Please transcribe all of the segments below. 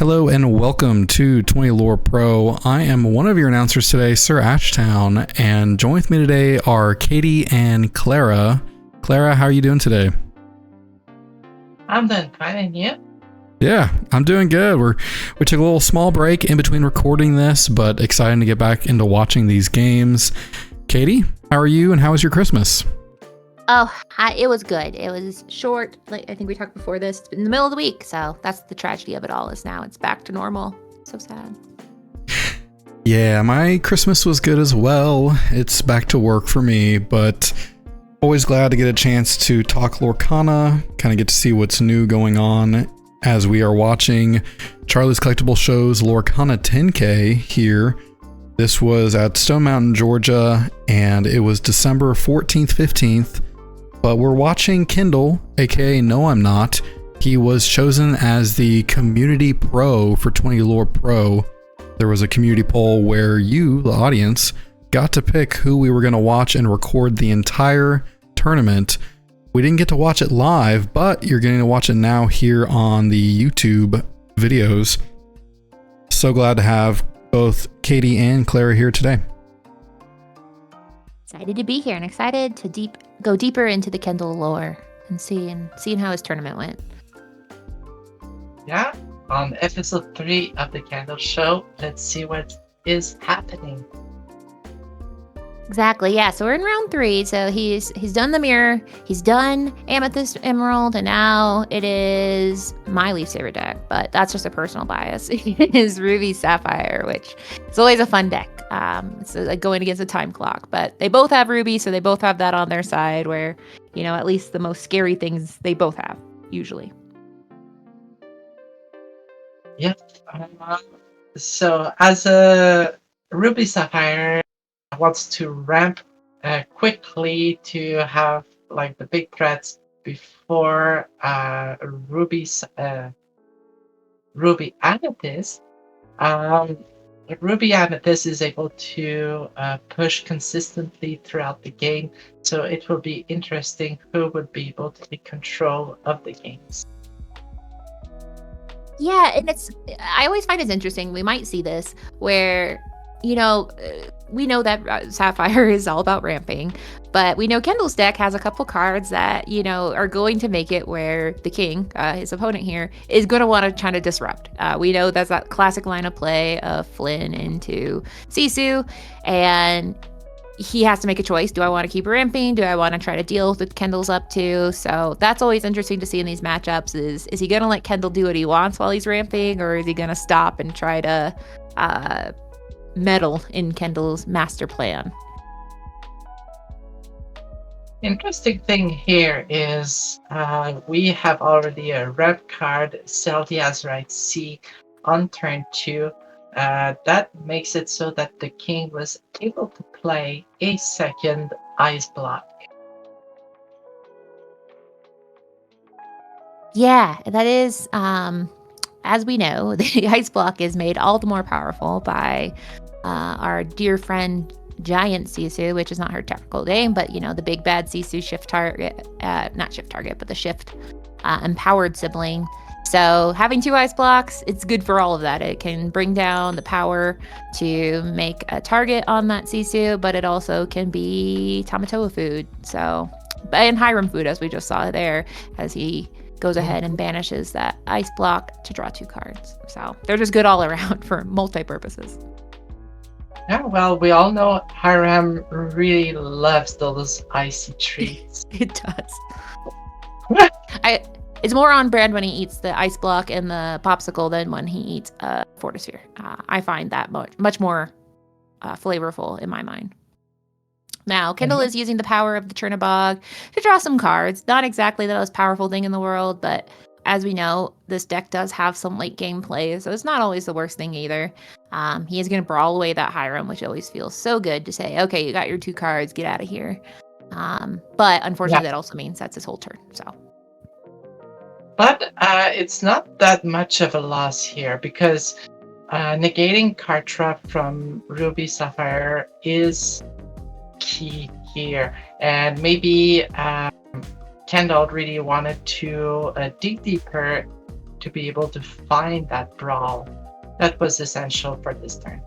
Hello and welcome to 20 Lore Pro. I am one of your announcers today, SirAshtown, and joined with me today are Katie and Clara. Clara, how are you doing today? I'm doing fine, and you? Yeah, I'm doing good. We took a little small break in between recording this, but excited to get back into watching these games. Katie, how are you and how was your Christmas? Oh, it was good. It was short. Like I think we talked before this. It's in the middle of the week, so that's the tragedy of it all. Is now it's back to normal. So sad. Yeah, my Christmas was good as well. It's back to work for me, but always glad to get a chance to talk Lorcana, kind of get to see what's new going on as we are watching Charlie's Collectible Show's Lorcana 10K here. This was at Stone Mountain, Georgia, and it was December 14th, 15th. But we're watching Kendall, aka Noimnot. He was chosen as the community pro for 20 Lore Pro. There was a community poll where you, the audience, got to pick who we were going to watch and record the entire tournament. We didn't get to watch it live, but you're getting to watch it now here on the YouTube videos. So glad to have both Katie and Clara here today. Excited to be here and excited to go deeper into the Kendall lore and seeing how his tournament went. Yeah, on episode 3 of the Candle Show, let's see what is happening. Exactly, yeah. So we're in round 3. So he's done the mirror, he's done Amethyst Emerald, and now it is my least favorite deck, but that's just a personal bias. It is Ruby Sapphire, which is always a fun deck. It's like going against a time clock, but they both have Ruby, so they both have that on their side where, you know, at least the most scary things they both have, usually. Yep. So as a Ruby Sapphire wants to ramp quickly to have like the big threats before Ruby Amethyst. Ruby Amethyst is able to push consistently throughout the game, so it will be interesting who would be able to take control of the games. Yeah, and I always find it interesting. We might see this where, you know, we know that Sapphire is all about ramping, but we know Kendall's deck has a couple cards that, you know, are going to make it where the king, his opponent here, is going to want to try to disrupt. We know that's that classic line of play of Flynn into Sisu, and he has to make a choice. Do I want to keep ramping? Do I want to try to deal with what Kendall's up to? So that's always interesting to see in these matchups is he going to let Kendall do what he wants while he's ramping, or is he going to stop and try to meddle in Kendall's master plan? Interesting thing here is we have already a red card, Sell the Azurite Sea, on turn 2. That makes it so that the king was able to play a second ice block. Yeah, that is, as we know, the ice block is made all the more powerful by our dear friend Giant Sisu, which is not her technical name, but, you know, the big bad Sisu shift target, not shift target, but the shift empowered sibling. So having 2 ice blocks, it's good for all of that. It can bring down the power to make a target on that Sisu, but it also can be Tamatoa food. So, and Hiram food, as we just saw there, as he goes ahead and banishes that ice block to draw 2 cards. So they're just good all around for multi-purposes. Yeah, well, we all know Hiram really loves those icy treats. It does. It's more on brand when he eats the ice block and the popsicle than when he eats a Fortisphere. I find that much more flavorful in my mind. Now, Kendall is using the power of the Chernobog to draw some cards. Not exactly the most powerful thing in the world, but as we know, this deck does have some late game play, so it's not always the worst thing either. He is going to brawl away that Hiram, which always feels so good to say, okay, you got your 2 cards, get out of here. But unfortunately, that also means that's his whole turn. So. But it's not that much of a loss here because negating card trap from Ruby Sapphire is key here, and maybe Kendall really wanted to dig deeper to be able to find that brawl that was essential for this turn.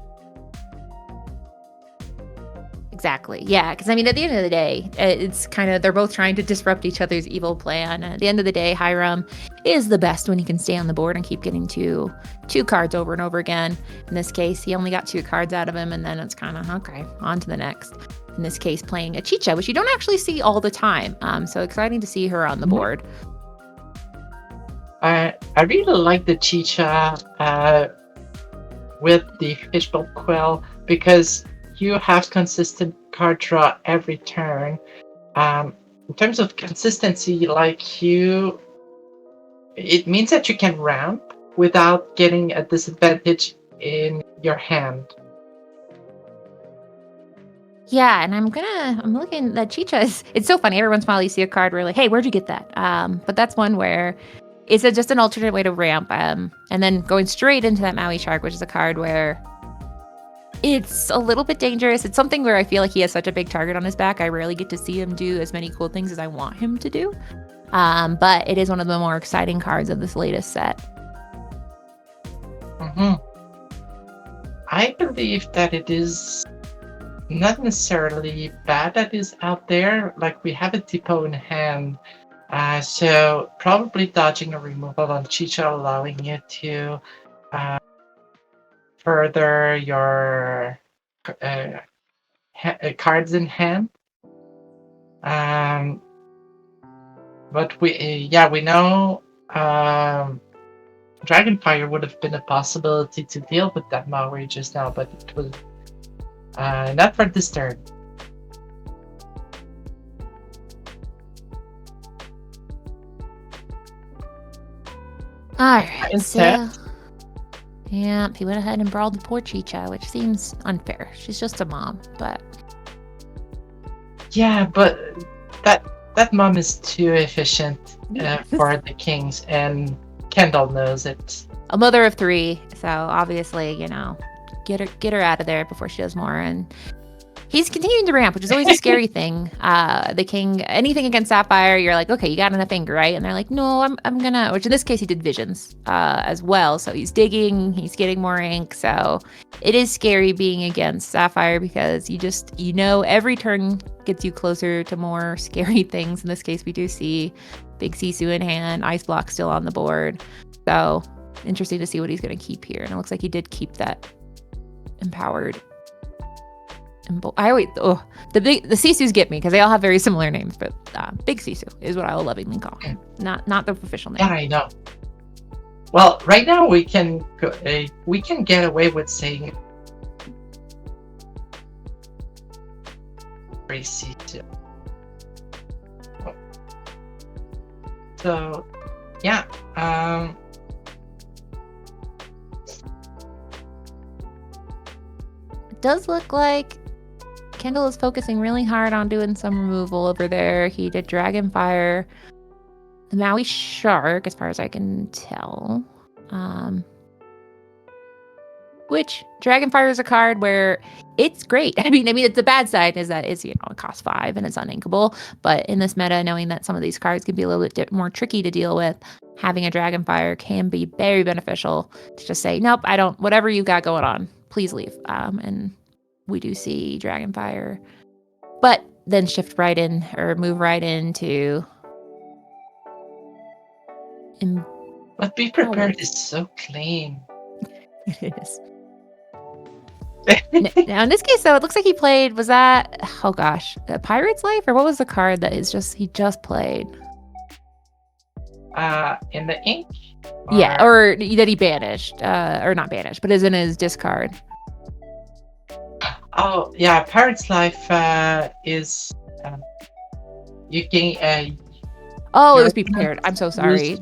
Exactly. Yeah, because I mean, at the end of the day, it's kind of they're both trying to disrupt each other's evil plan. At the end of the day, Hiram is the best when he can stay on the board and keep getting two cards over and over again. In this case, he only got 2 cards out of him, and then it's kind of okay, on to the next. In this case, playing a Chicha, which you don't actually see all the time. So exciting to see her on the board. I really like the Chicha with the Fishbowl Quill because you have consistent card draw every turn. In terms of consistency, it means that you can ramp without getting a disadvantage in your hand. Yeah, and I'm looking at Chicha. It's so funny. Every once in a while you see a card where like, hey, where'd you get that? But that's one where it's just an alternate way to ramp. And then going straight into that Maui Shark, which is a card where it's a little bit dangerous. It's something where I feel like he has such a big target on his back. I rarely get to see him do as many cool things as I want him to do. But it is one of the more exciting cards of this latest set. Mm-hmm. I believe that it is not necessarily bad that is out there. Like, we have a depot in hand. So probably dodging a removal on Chicha, allowing you to further your cards in hand. But we know Dragonfire would have been a possibility to deal with that Maui just now, but it was not for this turn. Alright, Instead, yeah, he went ahead and brawled the poor Chicha, which seems unfair. She's just a mom, but yeah, but that mom is too efficient for the Kings, and Kendall knows it. a mother of 3, so obviously, get her out of there before she does more. And he's continuing to ramp, which is always a scary thing. The King, anything against Sapphire, you're like, okay, you got enough ink, right? And they're like, no, I'm gonna, which in this case he did visions as well. So he's digging, he's getting more ink. So it is scary being against Sapphire because every turn gets you closer to more scary things. In this case, we do see big Sisu in hand, Ice Block still on the board. So interesting to see what he's gonna keep here. And it looks like he did keep that empowered. The Sisus get me because they all have very similar names, but Big Sisu is what I will lovingly call him. Not the official name. Yeah, I know. Well, right now we can get away with saying Sisu. So, yeah. It does look like Kendall is focusing really hard on doing some removal over there. He did Dragonfire, the Maui Shark, as far as I can tell. Which Dragonfire is a card where it's great. I mean, it's the bad side is that it costs 5 and it's uninkable. But in this meta, knowing that some of these cards can be a little bit more tricky to deal with, having a Dragonfire can be very beneficial to just say, nope, I don't. Whatever you got going on, please leave. And we do see Dragonfire, but then shift right in or move right into. But Be Prepared is so clean. It is. Now in this case, though, it looks like he played. Was that a Pirate's Life, or what was the card that he just played? In the ink. Yeah, or that he banished, or not banished, but is in his discard. Oh, yeah, Pirate's Life is you can it was Be Prepared. I'm so sorry.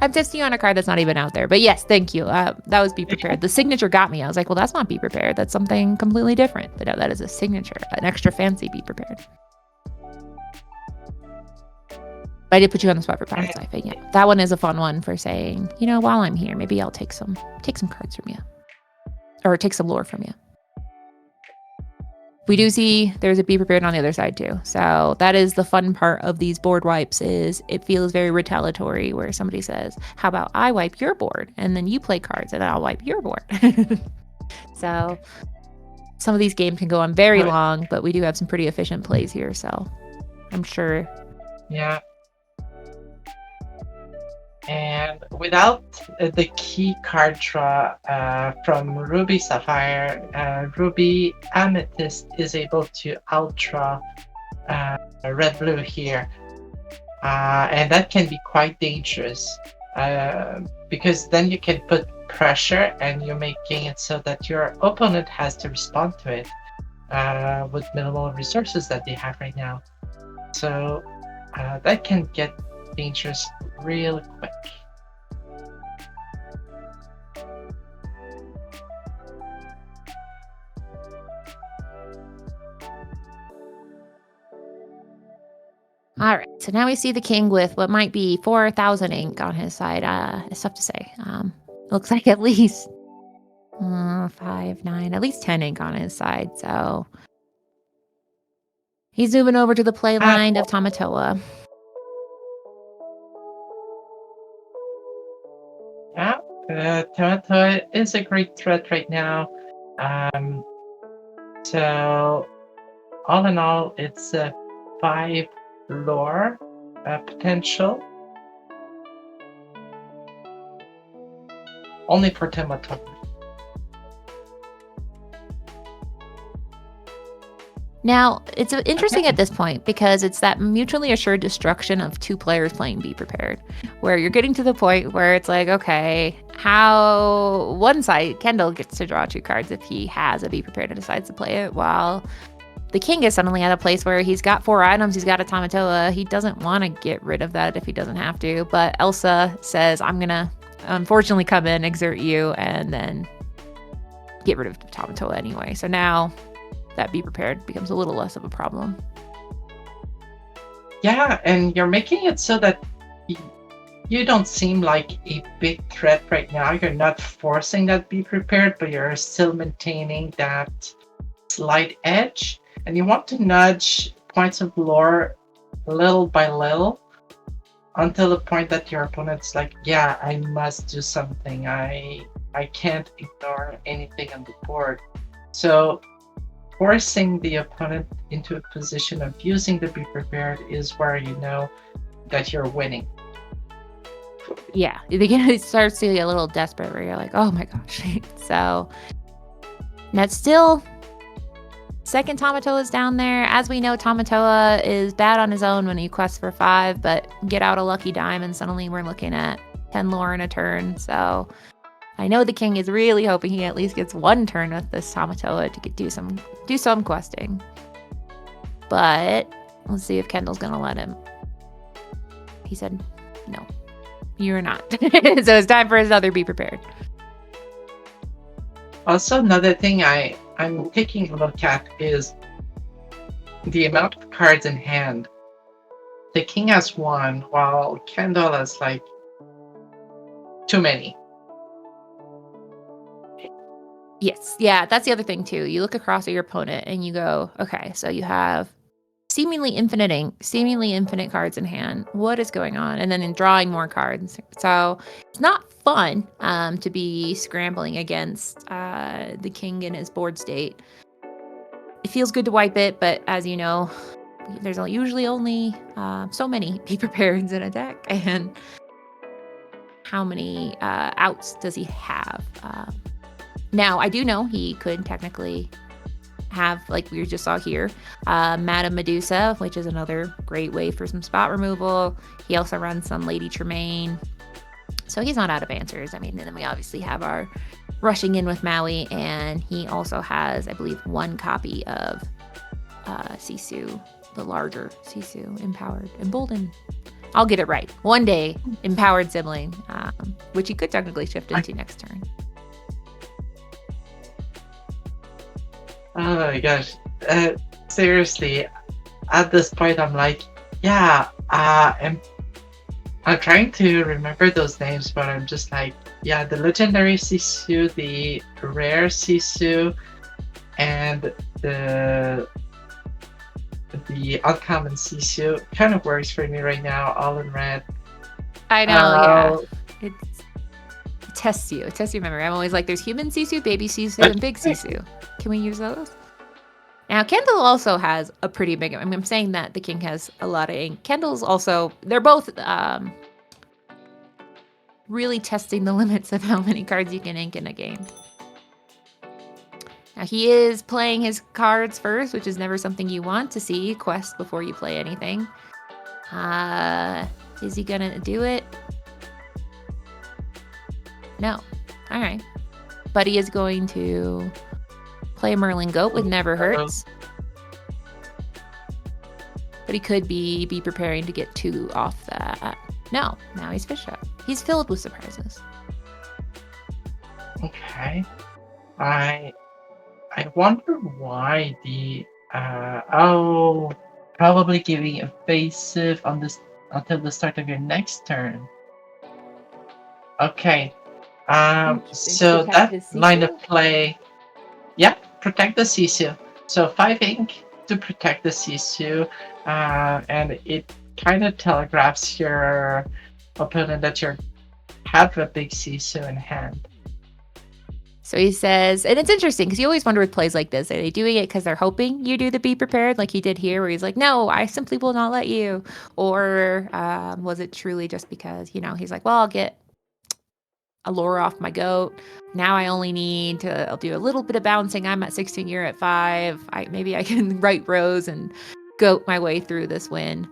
I'm testing you on a card that's not even out there. But yes, thank you. That was Be Prepared. The signature got me. I was like, well, that's not Be Prepared. That's something completely different. But no, that is a signature, an extra fancy Be Prepared. But I did put you on the spot for Pirate's Life. And yeah, that one is a fun one for saying, while I'm here, maybe I'll take some cards from you. Or take some lore from you. We do see there's a be prepared on the other side too. So that is the fun part of these board wipes is it feels very retaliatory where somebody says, how about I wipe your board and then you play cards and I'll wipe your board. So some of these games can go on very long, but we do have some pretty efficient plays here. So I'm sure. Yeah. And without the key card draw from Ruby Sapphire, Ruby Amethyst is able to outdraw Red Blue here. And that can be quite dangerous because then you can put pressure and you're making it so that your opponent has to respond to it with minimal resources that they have right now. So that can get dangerous real quick. All right, so now we see the king with what might be 4,000 ink on his side. It's tough to say. Looks like at least 5, 9, at least 10 ink on his side. So he's moving over to the play line of Tamatoa. Yeah, Tamatoa is a great threat right now. So all in all, it's a 5 lore potential. Only for Tamatoa. Now, it's interesting at this point because it's that mutually assured destruction of two players playing Be Prepared, where you're getting to the point where it's like, okay, how one side, Kendall, gets to draw 2 cards if he has a Be Prepared and decides to play it, while the king is suddenly at a place where he's got 4 items, he's got a Tamatoa, he doesn't want to get rid of that if he doesn't have to, but Elsa says, I'm going to unfortunately come in, exert you, and then get rid of Tamatoa anyway. So now that Be Prepared becomes a little less of a problem. Yeah, and you're making it so that you don't seem like a big threat right now. You're not forcing that Be Prepared, but you're still maintaining that slight edge. And you want to nudge points of lore little by little until the point that your opponent's like, yeah, I must do something. I can't ignore anything on the board. So forcing the opponent into a position of using the Be Prepared is where you know that you're winning. Yeah, it starts to get a little desperate where you're like, oh my gosh. So that's still second Tamatoa is down there. As we know, Tamatoa is bad on his own when he quests for 5, but get out a lucky dime and suddenly we're looking at 10 lore in a turn. So I know the king is really hoping he at least gets 1 turn with this Tamatoa to do some questing. But let's see if Kendall's gonna let him. He said, no, you're not. So it's time for another Be Prepared. Also, another thing I'm taking a look at is the amount of cards in hand. The king has 1, while Kendall has like too many. Yes. Yeah, that's the other thing too. You look across at your opponent and you go, okay, so you have seemingly infinite ink, seemingly infinite cards in hand. What is going on? And then in drawing more cards. So it's not fun to be scrambling against the king in his board state. It feels good to wipe it, but as you know, there's usually only so many Be Prepareds in a deck, and how many outs does he have? Now, I do know he could technically have, like we just saw here, Madame Medusa, which is another great way for some spot removal. He also runs some Lady Tremaine. So he's not out of answers. I mean, and then we obviously have our rushing in with Maui, and he also has, I believe, 1 copy of Sisu, the larger Sisu, Empowered, Emboldened. I'll get it right. One day, Empowered Sibling, which he could technically shift into next turn. Oh my gosh. Seriously, at this point, I'm like, yeah, I'm trying to remember those names, but I'm just like, yeah, the legendary Sisu, the rare Sisu, and the uncommon Sisu kind of works for me right now, all in red. I know, yeah. It tests you. It tests your memory. I'm always like, there's human Sisu, baby Sisu, and big Sisu. Can we use those? Now, Kendall also has a pretty big... I mean, I'm saying that the king has a lot of ink. Kendall's also... They're both really testing the limits of how many cards you can ink in a game. Now, he is playing his cards first, which is never something you want to see. Quest before you play anything. Is he gonna do it? No. All right. But he is going to play Merlin Goat with Never Hurts. But he could be preparing to get 2 off that. No, now he's Fish Up. He's filled with surprises. Okay. I wonder why the probably giving evasive on this until the start of your next turn. Okay. So that line of play, yeah, protect the Sisu. So 5 ink to protect the Sisu, and it kind of telegraphs your opponent that you have a big Sisu in hand. So he says, and it's interesting because you always wonder with plays like this, are they doing it because they're hoping you do the be prepared like he did here, where he's like, no, I simply will not let you? Or was it truly just because, he's like, well, I'll get a lure off my goat. Now I only need to, I'll do a little bit of bouncing. I'm at 16, you're at 5. Maybe I can right rows and goat my way through this win.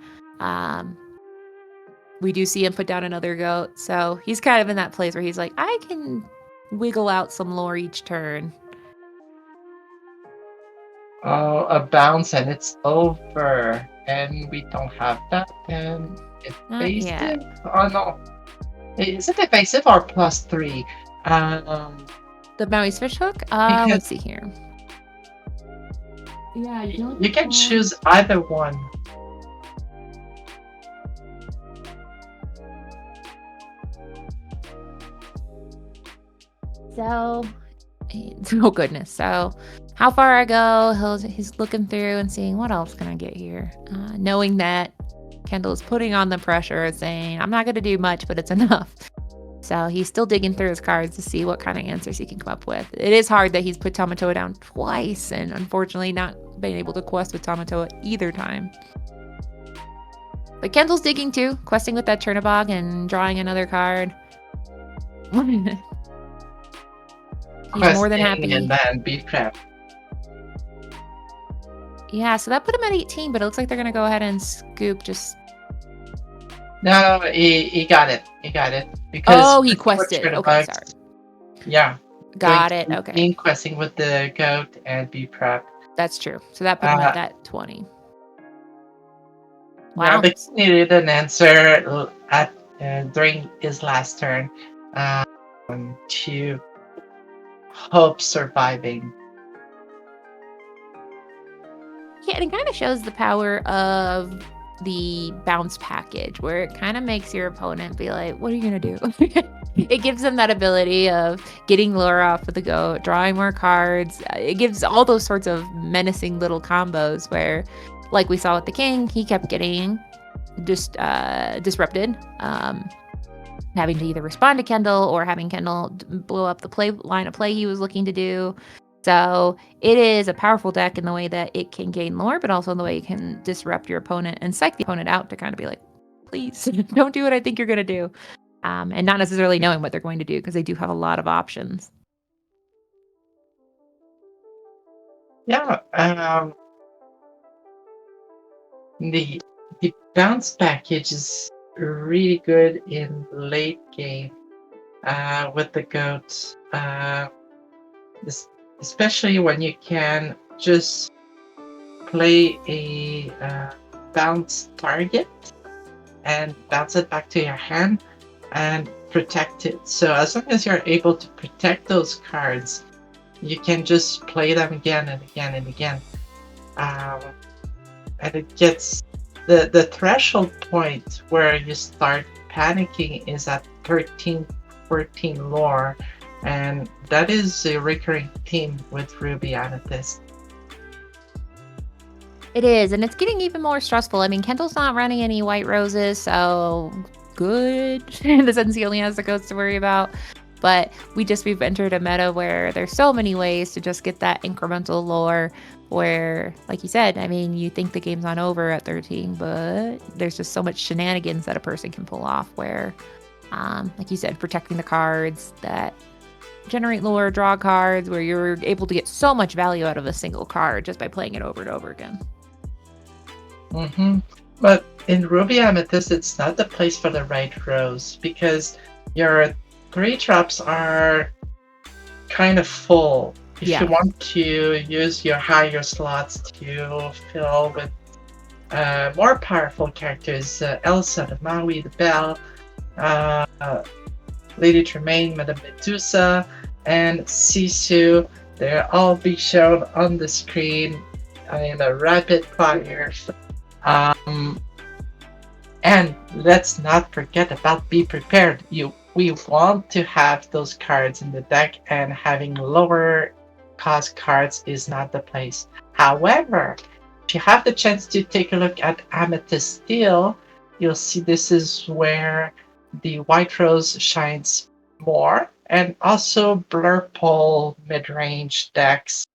We do see him put down another goat. So he's kind of in that place where he's like, I can wiggle out some lore each turn. Oh, a bounce and it's over. And we don't have that. And evasive? Oh no. Is it evasive or +3? The Maui's Fishhook? Let's see here. Yeah, you can choose either one. So, oh goodness. So, how far I go, he's looking through and seeing what else can I get here. Knowing that Kendall is putting on the pressure and saying, I'm not going to do much, but it's enough. So he's still digging through his cards to see what kind of answers he can come up with. It is hard that he's put Tamatoa down twice and unfortunately not been able to quest with Tamatoa either time. But Kendall's digging too, questing with that Chernobog and drawing another card. He's more than happy. And then be prep. Yeah, so that put him at 18, but it looks like they're going to go ahead and scoop just... No, he got it. He got it. Because he quested. Okay, sorry. Yeah. Got it, okay. Being questing with the goat and be prep. That's true. So that put him at that 20. Wow. Yeah, but he needed an answer during his last turn to hope surviving. Yeah, and it kind of shows the power of the bounce package, where it kind of makes your opponent be like, what are you going to do? It gives them that ability of getting lure off with the goat, drawing more cards. It gives all those sorts of menacing little combos where, like we saw with the king, he kept getting just disrupted, having to either respond to Kendall or having Kendall blow up the line of play he was looking to do. So it is a powerful deck in the way that it can gain lore, but also in the way it can disrupt your opponent and psych the opponent out to kind of be like, please don't do what I think you're going to do. And not necessarily knowing what they're going to do because they do have a lot of options. Yeah. The bounce package is really good in late game with the goats. Especially when you can just play a bounce target and bounce it back to your hand and protect it. So as long as you're able to protect those cards, you can just play them again and again and again. And it gets the threshold point where you start panicking is at 13, 14 lore. And that is a recurring theme with Ruby Amethyst. It is, and it's getting even more stressful. I mean, Kendall's not running any white roses, so good in the sense he only has the coats to worry about. But we've entered a meta where there's so many ways to just get that incremental lore where, like you said, I mean, you think the game's not over at 13, but there's just so much shenanigans that a person can pull off where, like you said, protecting the cards that generate lore, draw cards, where you're able to get so much value out of a single card just by playing it over and over again. But in Ruby Amethyst, it's not the place for the right rose because your 3-drops are kind of full. If you want to use your higher slots to fill with more powerful characters, Elsa, the Maui, the Belle, Lady Tremaine, Madame Medusa, and Sisu, they'll all be shown on the screen in a rapid fire. And let's not forget about Be Prepared. We want to have those cards in the deck, and having lower cost cards is not the place. However, if you have the chance to take a look at Amethyst Steel, you'll see this is where the White Rose shines more, and also Blurple mid-range decks.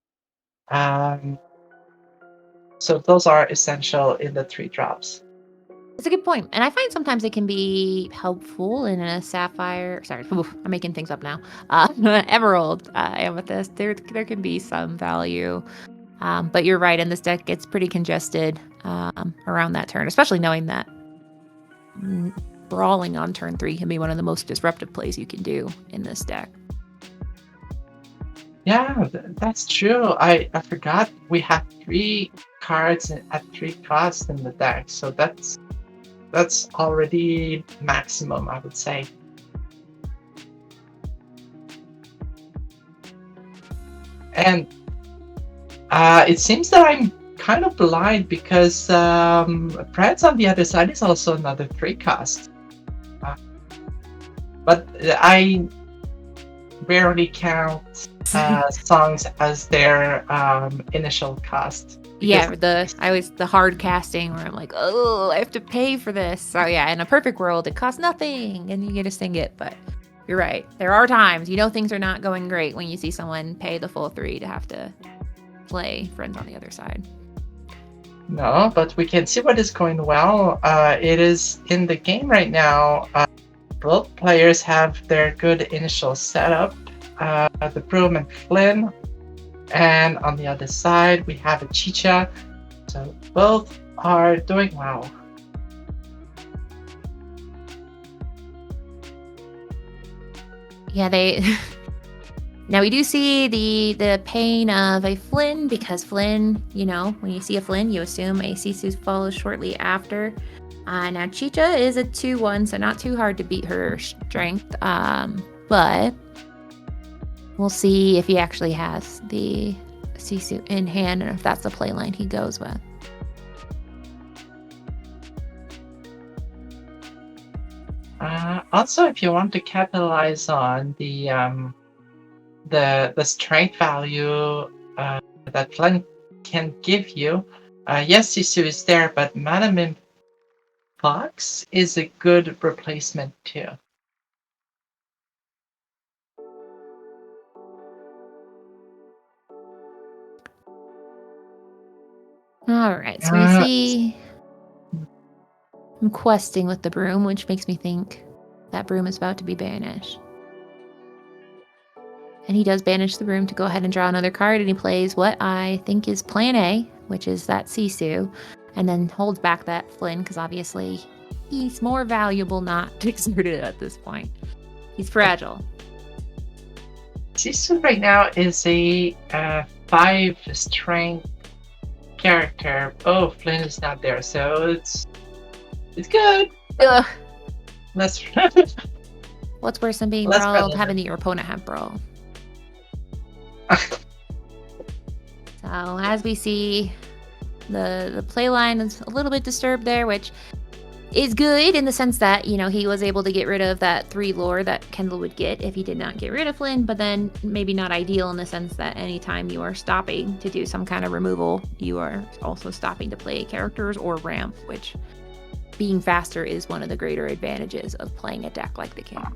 So those are essential in the 3-drops. It's a good point. And I find sometimes it can be helpful in a sapphire. Sorry, I'm making things up now. Emerald amethyst. There can be some value. But you're right. In this deck, it's pretty congested around that turn, especially knowing that brawling on turn 3 can be one of the most disruptive plays you can do in this deck. Yeah, that's true. I forgot we have 3 cards at 3 costs in the deck, so that's already maximum, I would say. And it seems that I'm kind of blind because Preds on the other side is also another 3 cost. But I rarely count songs as their initial cost. Yeah, the hard casting where I'm like, oh, I have to pay for this. So yeah, in a perfect world, it costs nothing and you get to sing it. But you're right. There are times, things are not going great when you see someone pay the full 3 to have to play Friends on the other side. No, but we can see what is going well. It is in the game right now. Both players have their good initial setup. The Broom and Flynn. And on the other side, we have a Chicha. So both are doing well. Yeah, Now we do see the pain of a Flynn, because Flynn, when you see a Flynn, you assume a Sisu follows shortly after. Now Chicha is a 2/1, so not too hard to beat her strength. But we'll see if he actually has the Sisu in hand and if that's the play line he goes with. Also, if you want to capitalize on the strength value that Flynn can give you, yes, Sisu is there, but Madame Fox is a good replacement too. All right, so we see him questing with the broom, which makes me think that broom is about to be banished. And he does banish the broom to go ahead and draw another card, and he plays what I think is plan A, which is that Sisu, and then holds back that Flynn, because obviously he's more valuable not to exert it at this point. He's fragile. Sisu right now is a 5 strength character. Oh, Flynn is not there, so it's good. Ugh. What's worse than being brawled? Having your opponent have brawl. So as we see, the play line is a little bit disturbed there, which is good in the sense that, you know, he was able to get rid of that 3 lore that Kendall would get if he did not get rid of Flynn, but then maybe not ideal in the sense that anytime you are stopping to do some kind of removal, you are also stopping to play characters or ramp, which being faster is one of the greater advantages of playing a deck like the King.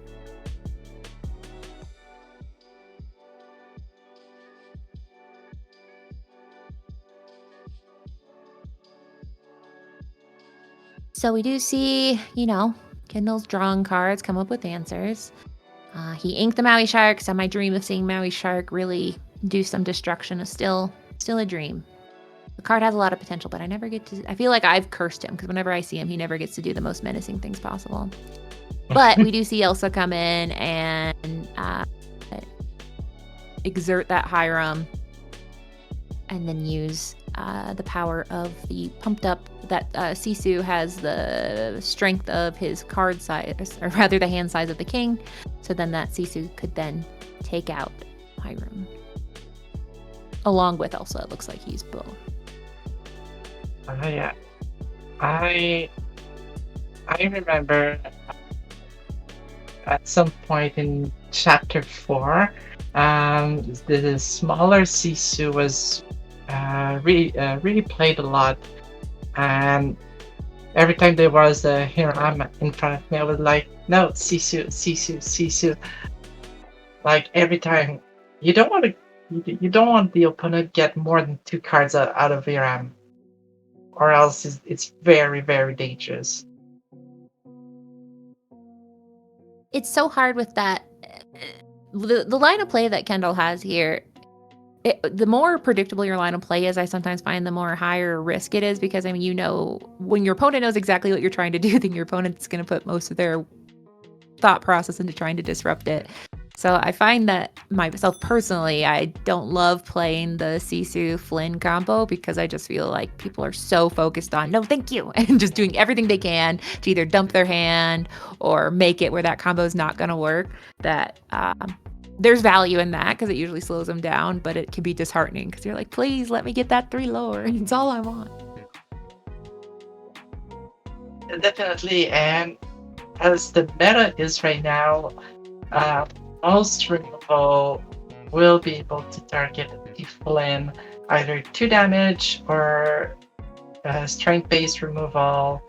So we do see, you know, Kendall's drawing cards, come up with answers. He inked the Maui Shark, so my dream of seeing Maui Shark really do some destruction is still a dream. The card has a lot of potential, but I never get to... I feel like I've cursed him, because whenever I see him, he never gets to do the most menacing things possible. But we do see Elsa come in and exert that Hiram, and then use the power of the pumped up... that Sisu has the strength of his card size, or rather the hand size of the King, so then that Sisu could then take out Hiram. Along with Elsa, it looks like he's both. Yeah. I remember at some point in chapter 4, the smaller Sisu was really played a lot, and every time there was a Hiram in front of me, I was like, no, Sisu. Like every time, you don't want the opponent to get more than 2 cards out of Hiram, or else it's very, very dangerous. It's so hard with that. The line of play that Kendall has here, the more predictable your line of play is, I sometimes find the more higher risk it is, because I mean, you know, when your opponent knows exactly what you're trying to do, then your opponent's going to put most of their thought process into trying to disrupt it. So I find that myself personally, I don't love playing the Sisu Flynn combo, because I just feel like people are so focused on no thank you and just doing everything they can to either dump their hand or make it where that combo is not going to work, that there's value in that, because it usually slows them down, but it can be disheartening because you're like, please let me get that 3 lore. It's all I want. Definitely, and as the meta is right now, most removal will be able to target the Flynn, either 2 damage or strength-based removal.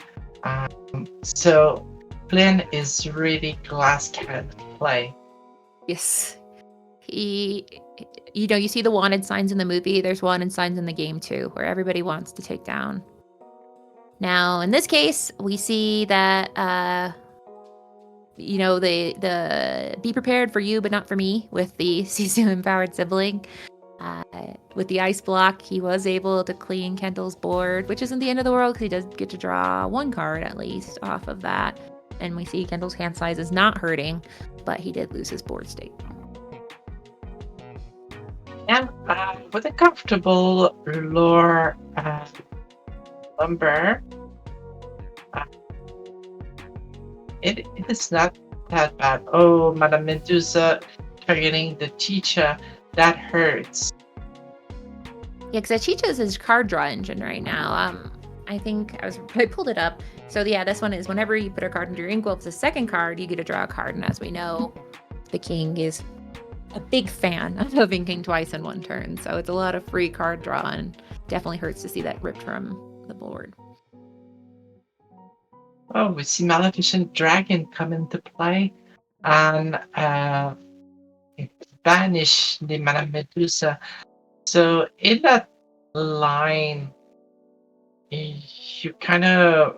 So Flynn is really glass cannon play. Yes. You know, you see the wanted signs in the movie, there's wanted signs in the game too, where everybody wants to take down. Now, in this case, we see that, you know, the be prepared for you, but not for me, with the Sisu empowered sibling. With the ice block, he was able to clean Kendall's board, which isn't the end of the world, because he does get to draw 1 card at least off of that. And we see Kendall's hand size is not hurting, but he did lose his board state. And with a comfortable lore number, it is not that bad. Oh, Madame Medusa targeting the Chicha, that hurts. Yeah, because Chicha is his card draw engine right now. I think I pulled it up. So yeah, this one is whenever you put a card into your ink well, if it's a second card, you get to draw a card. And as we know, the King is a big fan of inking twice in 1 turn. So it's a lot of free card draw, and definitely hurts to see that ripped from the board. Oh, we see Maleficent Dragon come into play and banish the Madame Medusa. So in that line, you kind of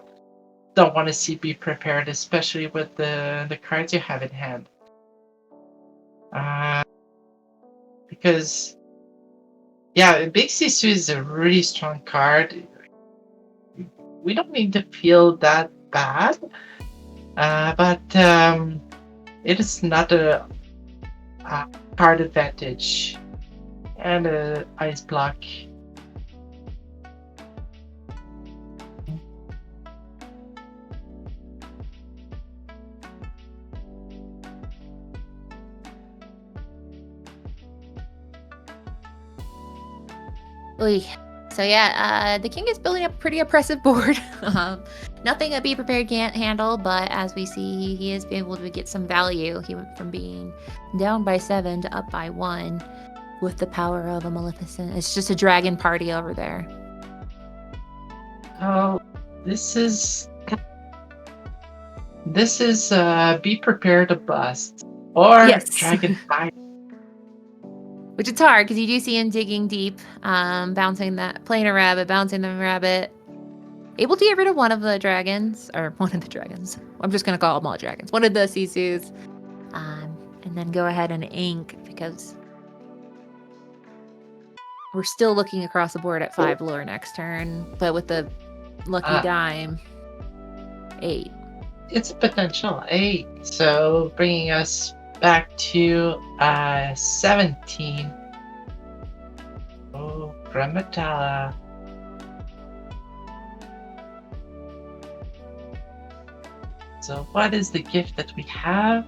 don't want to see be prepared, especially with the cards you have in hand. Because, yeah, Big Sisu is a really strong card. We don't need to feel that bad, but it is not a card advantage and a ice block. Oy. So yeah, the King is building up a pretty oppressive board. Nothing a Be Prepared can't handle, but as we see, he is able to get some value. He went from being down by 7 to up by 1 with the power of a Maleficent. It's just a dragon party over there. Oh, this is Be Prepared to Bust or Yes. Dragon Fire. Which it's hard because you do see him digging deep, playing a rabbit, bouncing the rabbit. Able to get rid of one of the dragons, or one of the dragons. I'm just going to call them all dragons. One of the Sisus. And then go ahead and ink because we're still looking across the board at 5 lore next turn. But with the lucky dime, 8. It's a potential 8. So bringing us back to 17. Oh, Gramatala. So what is the gift that we have?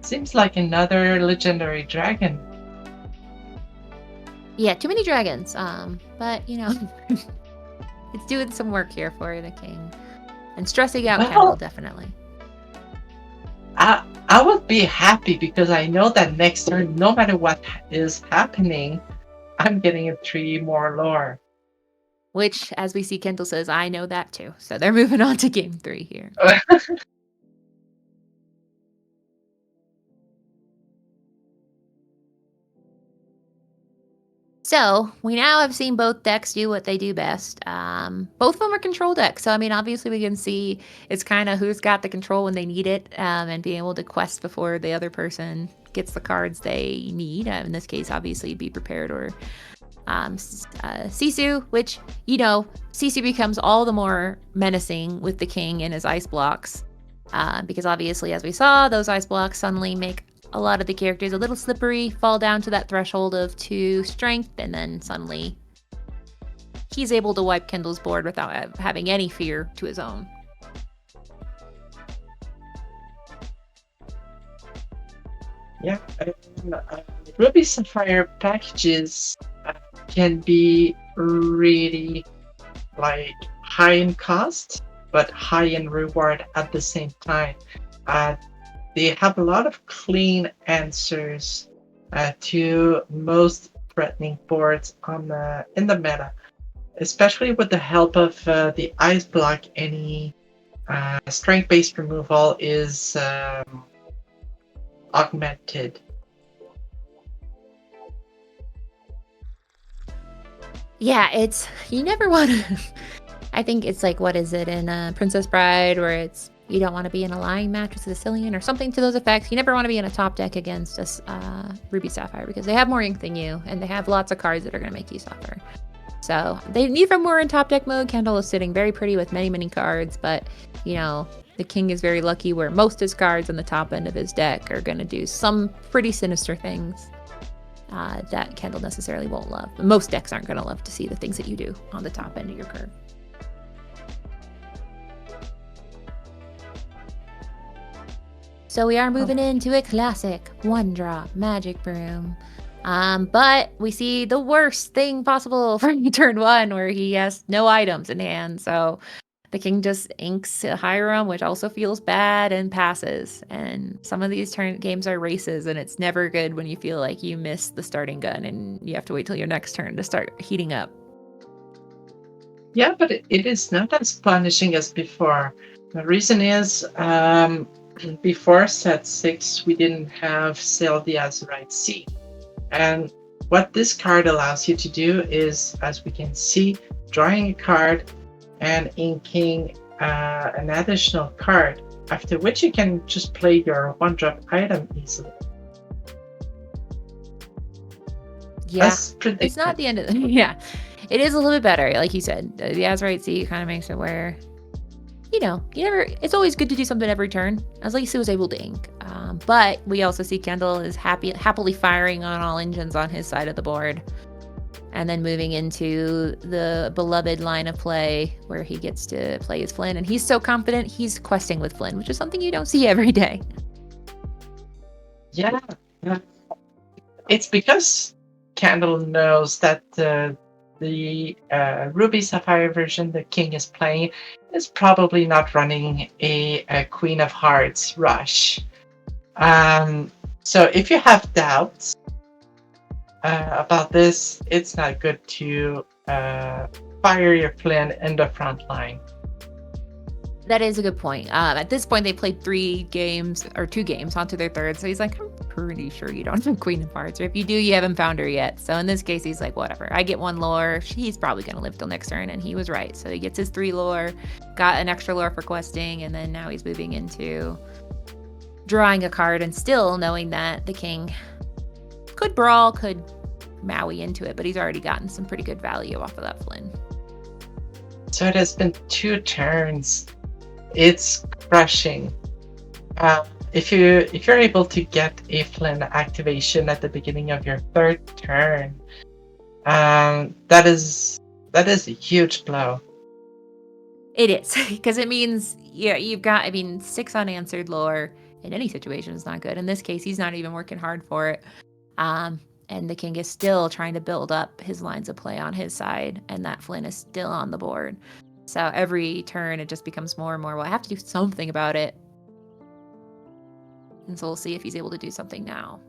Seems like another legendary dragon. Yeah, too many dragons. But you know, it's doing some work here for the king. And stressing out Kendall, definitely. I would be happy because I know that next turn, no matter what is happening, I'm getting a 3 more lore. Which, as we see, Kendall says, I know that too. So they're moving on to game 3 here. So we now have seen both decks do what they do best. Both of them are control decks. So, I mean, obviously we can see it's kind of who's got the control when they need it, and being able to quest before the other person gets the cards they need. In this case, obviously, Be Prepared or Sisu, which, you know, Sisu becomes all the more menacing with the king and his ice blocks. Because obviously, as we saw, those ice blocks suddenly make a lot of the characters a little slippery, fall down to that threshold of 2 strength, and then suddenly he's able to wipe Kendall's board without having any fear to his own. Yeah, Ruby Sapphire packages can be really like high in cost, but high in reward at the same time. They have a lot of clean answers to most threatening boards in the meta, especially with the help of the ice block. Any strength-based removal is augmented. Yeah, you never want to. I think it's like, what is it in Princess Bride, where it's you don't want to be in a lying match with Sicilian or something to those effects. You never want to be in a top deck against a Ruby Sapphire because they have more ink than you, and they have lots of cards that are going to make you suffer. So they need from more in top deck mode. Kendall is sitting very pretty with many, many cards, but you know, the king is very lucky where most of his cards on the top end of his deck are going to do some pretty sinister things that Kendall necessarily won't love. Most decks aren't going to love to see the things that you do on the top end of your curve. So we are moving into a classic 1-drop Magic Broom. But we see the worst thing possible for turn 1, where he has no items in hand. So the king just inks Hiram, which also feels bad, and passes. And some of these games are races, and it's never good when you feel like you missed the starting gun and you have to wait till your next turn to start heating up. Yeah, but it is not as punishing as before. The reason is, before set 6, we didn't have Sail the Azurite Sea. And what this card allows you to do is, as we can see, drawing a card and inking an additional card, after which you can just play your 1-drop item easily. Yeah, it's not the end of the... Yeah, it is a little bit better. Like you said, the Azurite Sea kind of makes it where, you know, it's always good to do something every turn. At least he was able to ink. But we also see Kendall is happily firing on all engines on his side of the board. And then moving into the beloved line of play where he gets to play as Flynn. And he's so confident he's questing with Flynn, which is something you don't see every day. Yeah. It's because Kendall knows that the Ruby Sapphire version the king is playing is probably not running a Queen of Hearts rush. So if you have doubts about this, it's not good to fire your Flynn in the front line. That is a good point. At this point, they played 2 games onto their third. So he's like, I'm pretty sure you don't have Queen of Hearts. Or if you do, you haven't found her yet. So in this case, he's like, whatever. I get 1 lore. He's probably going to live till next turn. And he was right. So he gets his 3 lore, got an extra lore for questing. And then now he's moving into drawing a card and still knowing that the king could brawl, could Maui into it. But he's already gotten some pretty good value off of that Flynn. So it has been 2 turns. It's crushing. If you're able to get a Flynn activation at the beginning of your 3rd turn, that is a huge blow. It is, because it means you've got 6 unanswered lore in any situation is not good. In this case, he's not even working hard for it. And the king is still trying to build up his lines of play on his side, and that Flynn is still on the board. So every turn, it just becomes more and more, well, I have to do something about it. And so we'll see if he's able to do something now.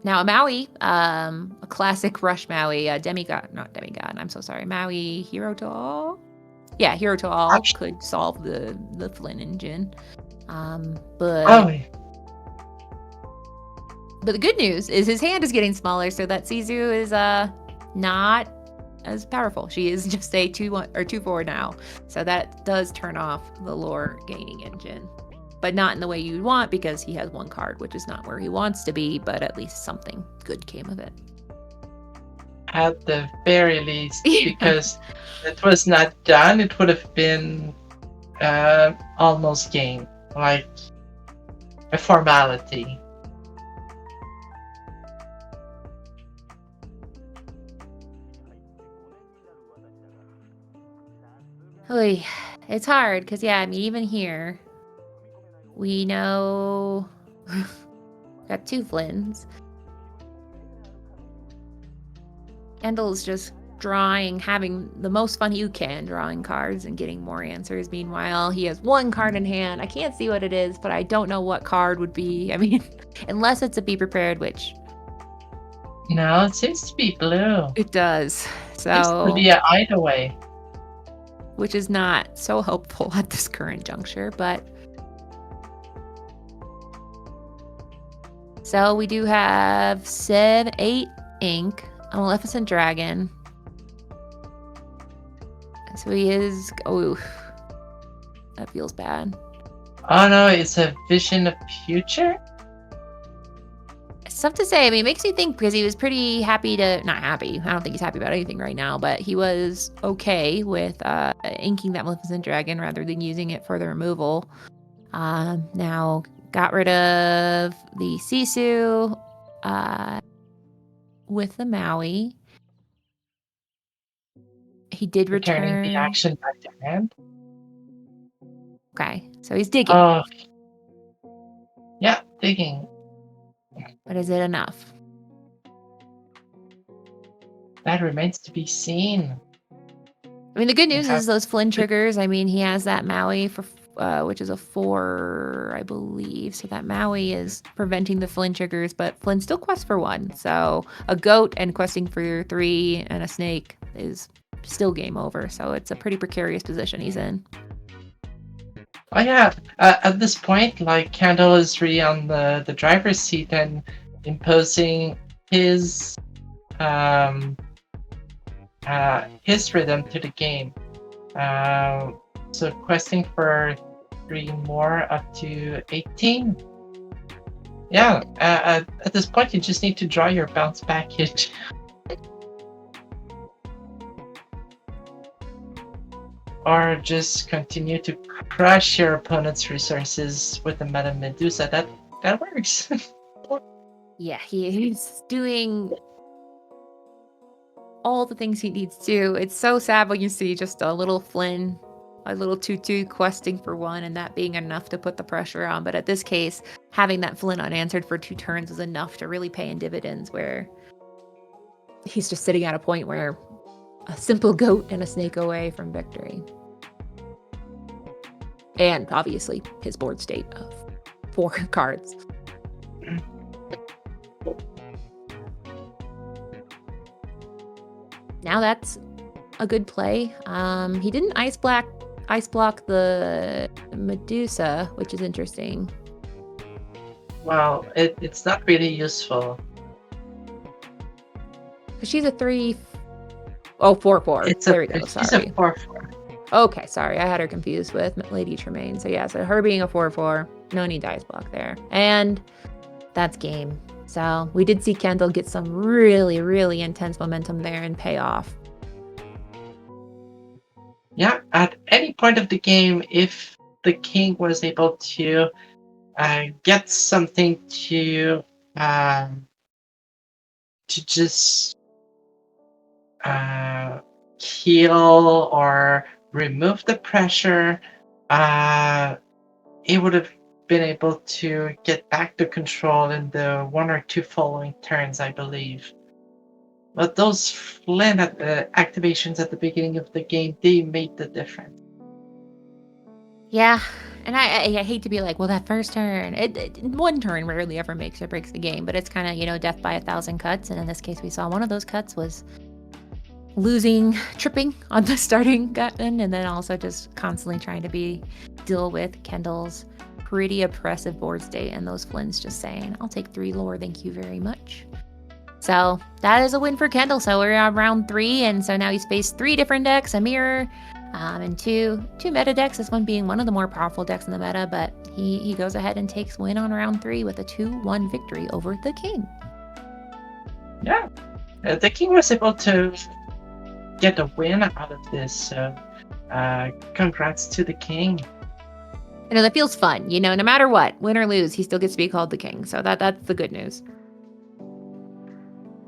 Now, a Maui, a classic rush Maui, not demigod, I'm so sorry, Maui, hero to all? Yeah, hero to all could solve the Flynn engine. But the good news is his hand is getting smaller, so that Sisu is not as powerful. She is just a 2-1 or 2-4 now. So that does turn off the lore gaining engine. But not in the way you'd want, because he has 1 card, which is not where he wants to be, but at least something good came of it. At the very least, because it was not done, it would have been almost game, like a formality. Oy, it's hard because even here we know got 2 Flynns. Kendall's just having the most fun you can, drawing cards and getting more answers. Meanwhile, he has 1 card in hand. I can't see what it is, but I don't know what card would be. Unless it's a Be Prepared, which... No, it seems to be blue. It does. So... It seems to be an either way. Which is not so helpful at this current juncture, but... So we do have 8 ink, a Maleficent Dragon. So he is... Oh, that feels bad. Oh no, it's a Vision of Future? It's tough to say. It makes me think, because he was pretty happy to... Not happy. I don't think he's happy about anything right now, but he was okay with inking that Maleficent Dragon rather than using it for the removal. Now, got rid of the Sisu with the Maui. He did return... Returning the action back to hand? Okay, so he's digging. Oh. Yeah, digging. But is it enough? That remains to be seen. The good news is those Flynn triggers. He has that Maui for which is a 4, I believe. So that Maui is preventing the Flynn triggers, but Flynn still quests for 1. So a goat and questing for 3 and a snake is still game over. So it's a pretty precarious position he's in. Oh yeah, at this point, Kendall is really on the driver's seat and imposing his rhythm to the game. So questing for 3 more up to 18. Yeah, at this point, you just need to draw your bounce back hit. Or just continue to crush your opponent's resources with the Meta Medusa. That works. Yeah, he's doing all the things he needs to. It's so sad when you see just a little Flynn, a little 2/2 questing for 1, and that being enough to put the pressure on. But at this case, having that Flynn unanswered for 2 turns is enough to really pay in dividends, where he's just sitting at a point where a simple goat and a snake away from victory. And obviously his board state of 4 cards. Now that's a good play. He didn't ice block the Medusa, which is interesting. Well, it's not really useful. Because she's a 3... Oh, 4/4. There we go, She's sorry. a 4/4. Okay, sorry. I had her confused with Lady Tremaine. So yeah, so her being a 4/4, no need to ice block there. And that's game. So we did see Kendall get some really, really intense momentum there and pay off. Yeah, at any point of the game, if the king was able to get something to just heal or remove the pressure, it would have been able to get back to control in the 1 or 2 following turns, I believe. But those Flynn activations at the beginning of the game, they made the difference. Yeah, and I hate to be like, well, that first turn, one turn rarely ever makes or breaks the game, but it's kind of, death by 1,000 cuts. And in this case, we saw one of those cuts was tripping on the starting button, and then also just constantly trying to deal with Kendall's pretty oppressive board state and those Flynn's just saying, I'll take 3 lore, thank you very much. So that is a win for Kendall. So we're on round 3, and so now he's faced 3 different decks, a mirror, and two meta decks, this one being one of the more powerful decks in the meta, but he goes ahead and takes win on round 3 with a 2-1 victory over the king. Yeah, the king was able to get a win out of this, so congrats to the king. That feels fun, no matter what, win or lose, he still gets to be called the king, so that's the good news.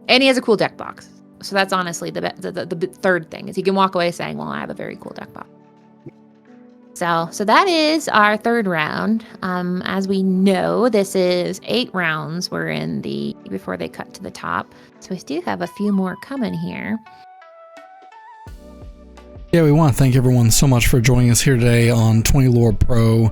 And he has a cool deck box. So that's honestly the third thing, is he can walk away saying, well, I have a very cool deck box. So that is our 3rd round. As we know, this is 8 rounds we're in before they cut to the top. So we do have a few more coming here. Yeah, we want to thank everyone so much for joining us here today on 20 Lore Pro.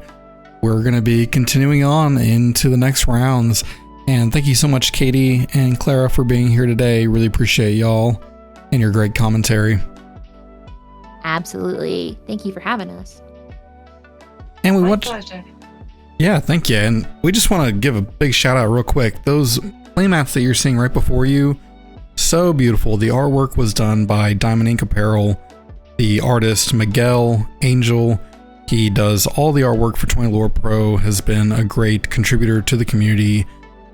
We're going to be continuing on into the next rounds. And thank you so much, Katie and Clara, for being here today. Really appreciate y'all and your great commentary. Absolutely. Thank you for having us. And My pleasure. Yeah, thank you. And we just want to give a big shout out real quick. Those playmats that you're seeing right before you, so beautiful. The artwork was done by Diamond Ink Apparel. The artist, Miguel Angel, he does all the artwork for 20 Lore Pro, has been a great contributor to the community.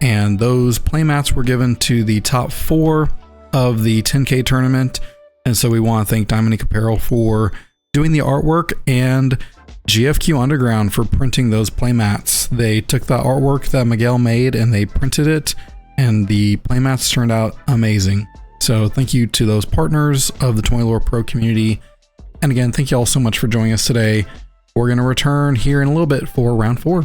And those playmats were given to the top 4 of the 10K tournament. And so we want to thank Diamond Ink Apparel for doing the artwork, and GFQ Underground for printing those playmats. They took the artwork that Miguel made and they printed it, and the playmats turned out amazing. So thank you to those partners of the 20 Lore Pro community. And again, thank you all so much for joining us today. We're going to return here in a little bit for round 4.